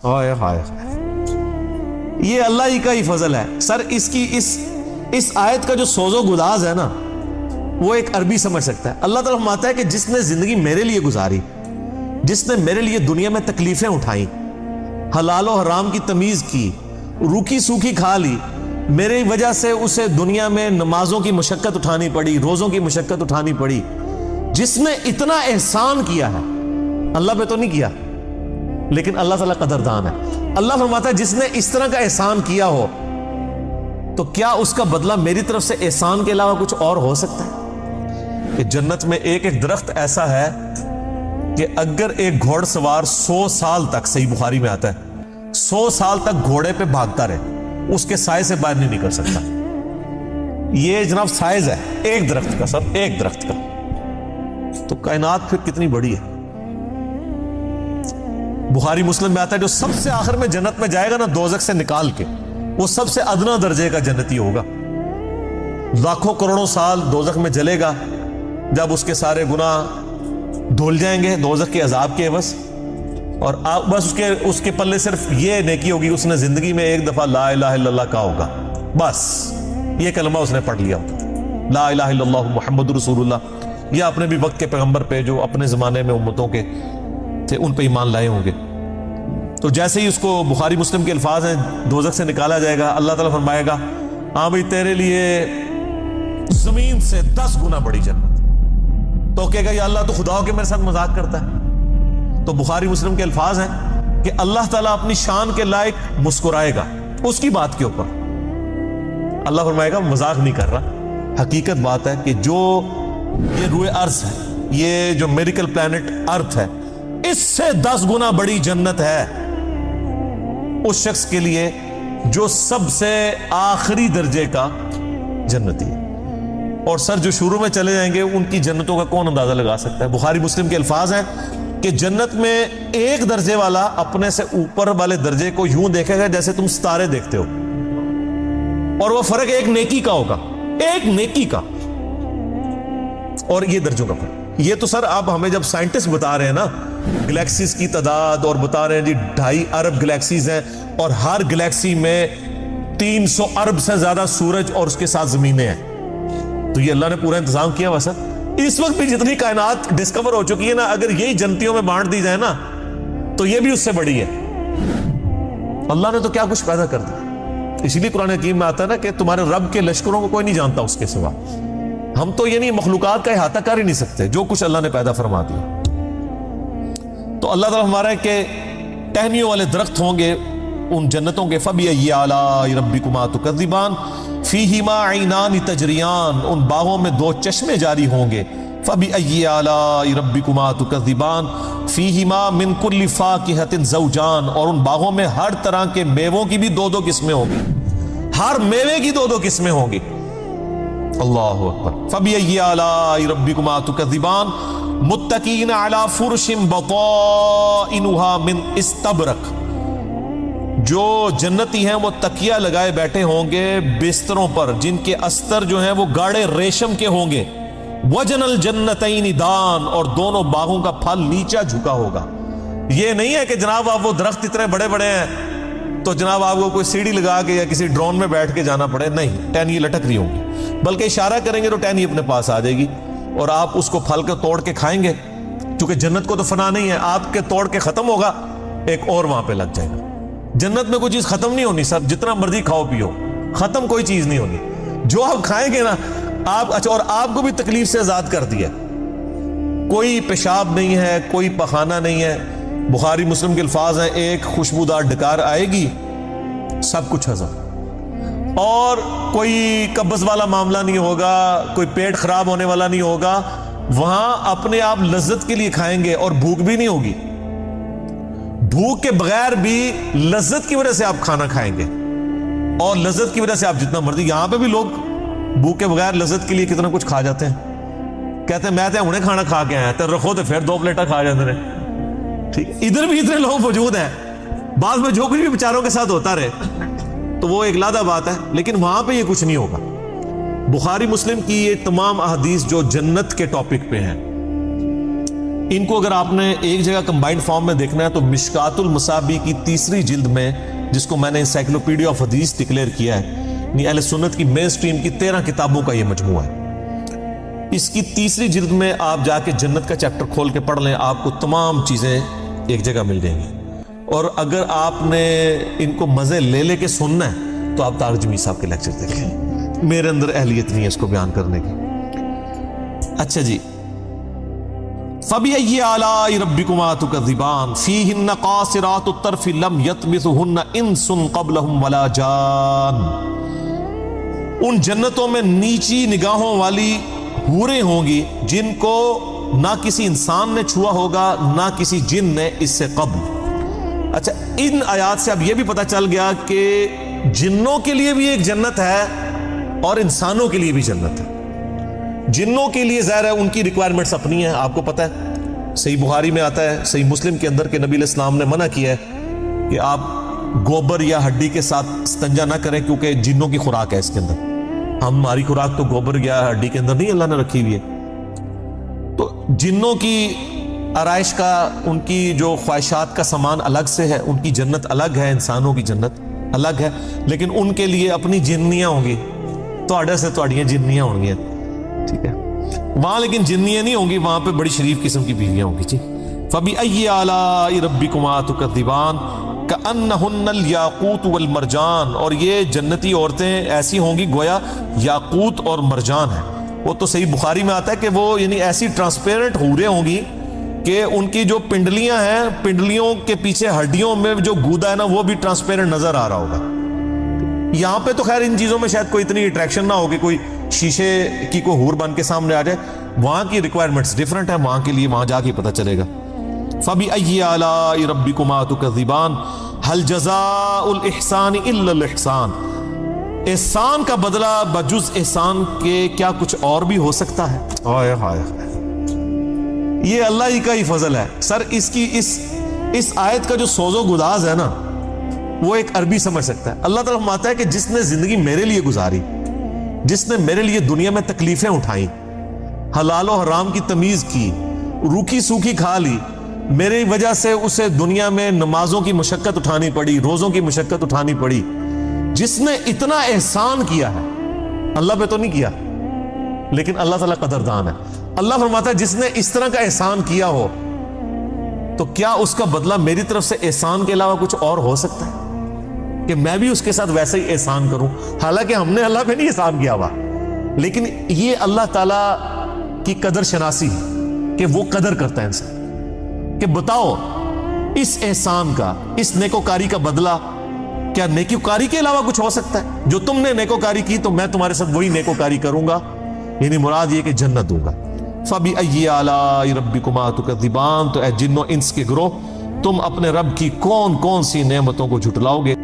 हाय हाय, ये अल्लाह ही का ही फजल है सर। इसकी इस आयत का जो सोजो गुदाज है ना, वो एक अरबी समझ सकता है। अल्लाह ताला फरमाता है कि जिसने जिंदगी मेरे लिए गुजारी, जिसने मेरे लिए दुनिया में तकलीफें उठाई, हलाल और हराम की तमीज की, रूखी सूखी खा ली, मेरी वजह से उसे दुनिया में नमाजों की मशक्कत उठानी पड़ी, रोजों की मशक्कत उठानी पड़ी, जिसने इतना एहसान किया है, अल्लाह पे तो नहीं किया, लेकिन अल्लाह ताला कदरदान है। अल्लाह फरमाता है जिसने इस तरह का एहसान किया हो, तो क्या उसका बदला मेरी तरफ से एहसान के अलावा कुछ और हो सकता है? कि जन्नत में एक एक दरख्त ऐसा है कि अगर एक घोड़सवार 100 साल तक, सही बुखारी में आता है, 100 साल तक घोड़े पे भागता रहे, उसके साए से बाहर नहीं निकल सकता। ये जनाब साइज है एक दरख्त का सर, एक दरख्त का। तो कायनात फिर कितनी बड़ी है। बुखारी मुस्लिम में आता है जो सबसे आखिर में जन्नत में जाएगा ना, दोजख से निकाल के, वो सबसे अदना दर्जे का जन्नती होगा। लाखों करोड़ों साल दोजख में जलेगा, जब उसके सारे गुनाह धुल जाएंगे दोजख के अजाब के बस, और बस उसके पल्ले सिर्फ ये नेकी होगी, उसने जिंदगी में एक दफा ला इलाहा इल्लल्लाह कहा होगा, बस ये कलमा उसने पढ़ लिया होगा, ला इलाहा इल्लल्लाह मुहम्मदुर रसूलुल्लाह। या अपने भी वक्त के पैगंबर पे जो अपने जमाने में उम्मतों के थे उन पे ईमान लाए होंगे। तो जैसे ही उसको, बुखारी मुस्लिम के अल्फाज हैं, दोजख से निकाला जाएगा, अल्लाह ताला फरमाएगा हाँ भाई तेरे लिए जमीन से 10 गुना बड़ी जन्नत। तो कहेगा या अल्लाह तो खुदा के मेरे साथ मजाक करता है। तो बुखारी मुस्लिम के अल्फाज हैं कि अल्लाह ताला अपनी शान के लायक मुस्कुराएगा उसकी बात के ऊपर। अल्लाह फरमाएगा मजाक नहीं कर रहा, हकीकत बात है कि जो ये रूए अर्ज है, ये जो मेरिकल प्लैनेट अर्थ है, इससे 10 गुना बड़ी जन्नत है उस शख्स के लिए जो सबसे आखिरी दर्जे का जन्नती है। और सर जो शुरू में चले जाएंगे उनकी जन्नतों का कौन अंदाजा लगा सकता है। बुखारी मुस्लिम के अल्फाज हैं कि जन्नत में एक दर्जे वाला अपने से ऊपर वाले दर्जे को यूं देखेगा जैसे तुम सितारे देखते हो, और वो फर्क एक नेकी का होगा, एक नेकी का, और ये दर्जों का फर्क। ये तो सर आप हमें जब साइंटिस्ट बता रहे हैं ना गैलेक्सीज की तादाद, और बता रहे हैं जी 2.5 अरब गैलेक्सीज हैं और हर गैलेक्सी में 300 अरब से ज्यादा सूरज और उसके साथ जमीनें हैं, तो ये अल्लाह ने पूरा इंतजाम किया हुआ सर। इस वक्त भी जितनी कायनात डिस्कवर हो चुकी है ना, अगर यही जन्नतियों में बांट दी जाए ना, तो ये भी उससे बड़ी है। अल्लाह ने तो क्या कुछ पैदा कर दिया। इसीलिए कुरान हकीम में आता है ना कि तुम्हारे रब के लश्करों को कोई नहीं जानता उसके सिवा। हम तो ये नहीं मखलूकात का इहाता कर ही नहीं सकते जो कुछ अल्लाह ने पैदा फरमा दिया। तो अल्लाह ताला हमारा है कि टहनियों वाले दरख्त होंगे उन जन्नतों के, फबिअय्यि आलाइ रब्बिकुमा तुकज़्ज़िबान फीहिमा ऐनान तजरियान, उन बागों में 2 चश्मे जारी होंगे। फबिअय्यि आलाइ रब्बिकुमा तुकज़्ज़िबान फीहिमा मिन कुल्लि फाकिहतिन ज़ौजान, और उन बागों में हर तरह के मेवों की भी 2-2 किस्में होंगी, हर मेवे की 2-2 किस्में होंगी। अल्लाहु अकबर। फबिअय्यि आलाइ रब्बिकुमा तुकज़्ज़िबान मुत्तकीना अला फुरशिन बताइनुहा मिन इस्तबरक, जो जन्नती हैं वो तकिया लगाए बैठे होंगे बिस्तरों पर जिनके अस्तर जो हैं वो गाढ़े रेशम के होंगे। वजनल जन्नतैन दान, और दोनों बागों का फल नीचा झुका होगा। ये नहीं है कि जनाब आप वो दरख्त इतने बड़े बड़े हैं तो जनाब आपको कोई सीढ़ी लगा के या किसी ड्रोन में बैठ के जाना पड़े, नहीं, टहनी लटक रही होंगी, बल्कि इशारा करेंगे तो टहनी अपने पास आ जाएगी और आप उसको फल के तोड़ के खाएंगे। क्योंकि जन्नत को तो फना नहीं है, आपके तोड़ के खत्म होगा, एक और वहां पे लग जाएगा। जन्नत में कोई चीज खत्म नहीं होनी सर, जितना मर्जी खाओ पियो, खत्म कोई चीज नहीं होनी। जो आप खाएंगे ना आप, अच्छा, और आपको भी तकलीफ से आजाद कर दिया, कोई पेशाब नहीं है, कोई पखाना नहीं है। बुखारी मुस्लिम के अल्फाज हैं एक खुशबूदार डकार आएगी, सब कुछ हजम, और कोई कब्ज वाला मामला नहीं होगा, कोई पेट खराब होने वाला नहीं होगा। वहां अपने आप लज्जत के लिए खाएंगे और भूख भी नहीं होगी। भूख के बगैर भी लज्जत की वजह से आप खाना खाएंगे, और लज्जत की वजह से आप जितना मर्जी। यहां पे भी लोग भूख के बगैर लज्जत के लिए कितना कुछ खा जाते हैं, कहते हैं मैं तो उन्हें खाना खा के आया, तो रखो तो फिर 2 प्लेटा खा जाते हैं। ठीक है, इधर भी इतने लोग मौजूद हैं, बाद में जो कुछ भी बेचारों के साथ होता रहे तो वो एक लादा बात है, लेकिन वहां पे ये कुछ नहीं होगा। बुखारी मुस्लिम की ये तमाम अहदीस जो जन्नत के टॉपिक पे हैं, ان کو اگر آپ نے ایک جگہ کمبائنڈ فارم میں دیکھنا ہے تو مشکات المصابیح کی 3 جلد میں، جس کو میں نے انسائکلوپیڈیا آف حدیث ڈکلیئر کیا ہے، یعنی اہل سنت کی مین سٹریم کی 13 کتابوں کا یہ مجموعہ ہے، اس کی 3 جلد میں آپ جا کے جنت کا چیپٹر کھول کے پڑھ لیں، آپ کو تمام چیزیں ایک جگہ مل جائیں گی۔ اور اگر آپ نے ان کو مزے لے کے سننا ہے تو آپ طارق جمیل صاحب کے لیکچر دیکھیں، میرے اندر اہلیت نہیں ہے اس کو بیان کرنے کی۔ اچھا جی، فَبِأَيِّ آلَاءِ رَبِّكُمَا تُكَذِّبَانِ فِيهِنَّ قَاصِرَاتُ الطَّرْفِ لَمْ يَطْمِثُهُنَّ إِنسٌ قَبْلَهُمْ وَلَا جَانٌ۔ ان جنتوں میں نیچی نگاہوں والی حوریں ہوں گی جن کو نہ کسی انسان نے چھوا ہوگا نہ کسی جن نے اس سے قبل۔ اچھا، ان آیات سے اب یہ بھی پتہ چل گیا کہ جنوں کے لیے بھی ایک جنت ہے اور انسانوں کے لیے بھی جنت ہے۔ جنوں کے لیے ظاہر ہے ان کی ریکوائرمنٹس اپنی ہیں، آپ کو پتہ ہے، صحیح بخاری میں آتا ہے، صحیح مسلم کے اندر کہ نبی علیہ السلام نے منع کیا ہے کہ آپ گوبر یا ہڈی کے ساتھ استنجا نہ کریں، کیونکہ جنوں کی خوراک ہے اس کے اندر۔ ہماری خوراک تو گوبر یا ہڈی کے اندر نہیں اللہ نے رکھی ہوئی ہے۔ تو جنوں کی آرائش کا، ان کی جو خواہشات کا سامان الگ سے ہے، ان کی جنت الگ ہے، انسانوں کی جنت الگ ہے، لیکن ان کے لیے اپنی جنیاں ہوں گی، تواڈے سے تواڈیاں جنیاں ہوں گی، ٹھیک ہے، وہاں لیکن جنیاں نہیں ہوں گی، وہاں پہ بڑی شریف قسم کی بیویاں ہوں گی جی۔ فَبِأَيِّ آلَاءِ رَبِّكُمَا تُكَذِّبَانِ كَأَنَّهُنَّ الْيَاقُوتُ وَالْمَرْجَانُ، اور یہ جنتی عورتیں ایسی ہوں گی گویا یاقوت اور مرجان ہیں۔ وہ تو صحیح بخاری میں آتا ہے کہ وہ یعنی ایسی ٹرانسپیرنٹ حوریں ہوں گی کہ ان کی جو پنڈلیاں ہیں، پنڈلیوں کے پیچھے ہڈیوں میں جو گودا ہے نا، وہ بھی ٹرانسپیرنٹ نظر آ رہا ہوگا۔ یہاں پہ تو خیر ان چیزوں میں شاید کوئی اتنی اٹریکشن نہ ہوگی، کوئی شیشے کی کوئی حور بن کے سامنے آ جائے، وہاں کی ریکوائرمنٹس ڈیفرنٹ ہیں، وہاں کے لیے وہاں جا کے پتہ چلے گا۔ فَبِأَيِّ آلَاءِ رَبِّكُمَا تُكَذِّبَانِ هَلْ جَزَاءُ الْإِحْسَانِ إِلَّا الْإِحْسَانُ، احسان کا بدلہ بجز احسان کے کیا کچھ اور بھی ہو سکتا ہے؟ ہائے ہائے، یہ اللہ ہی کا ہی فضل ہے سر۔ اس کی اس آیت کا جو سوز و گداز ہے نا، وہ ایک عربی سمجھ سکتا ہے۔ اللہ تعالیٰ فرماتا ہے کہ جس نے زندگی میرے لیے گزاری، جس نے میرے لیے دنیا میں تکلیفیں اٹھائیں، حلال و حرام کی تمیز کی، روکھی سوکھی کھا لی، میری وجہ سے اسے دنیا میں نمازوں کی مشقت اٹھانی پڑی، روزوں کی مشقت اٹھانی پڑی، جس نے اتنا احسان کیا ہے، اللہ پہ تو نہیں کیا لیکن اللہ تعالیٰ قدردان ہے۔ اللہ فرماتا ہے جس نے اس طرح کا احسان کیا ہو تو کیا اس کا بدلہ میری طرف سے احسان کے علاوہ کچھ اور ہو سکتا ہے کہ میں بھی اس کے ساتھ ویسے ہی احسان کروں؟ حالانکہ ہم نے اللہ پہ نہیں احسان کیا ہوا، لیکن یہ اللہ تعالیٰ کی قدر شناسی ہے کہ وہ قدر کرتا ہے انسان، کہ بتاؤ اس احسان کا، اس نیکوکاری کا بدلہ کیا نیکوکاری کے علاوہ کچھ ہو سکتا ہے؟ جو تم نے نیکوکاری کی تو میں تمہارے ساتھ وہی نیکوکاری کروں گا، یعنی مراد یہ کہ جنت دوں گا۔ فَبِأَيِّ آلَاءِ رَبِّكُمَا تُكَذِّبَانِ، تو اے جنو انس کے گروہ، تم اپنے رب کی کون کون سی نعمتوں کو جھٹلاؤ گے؟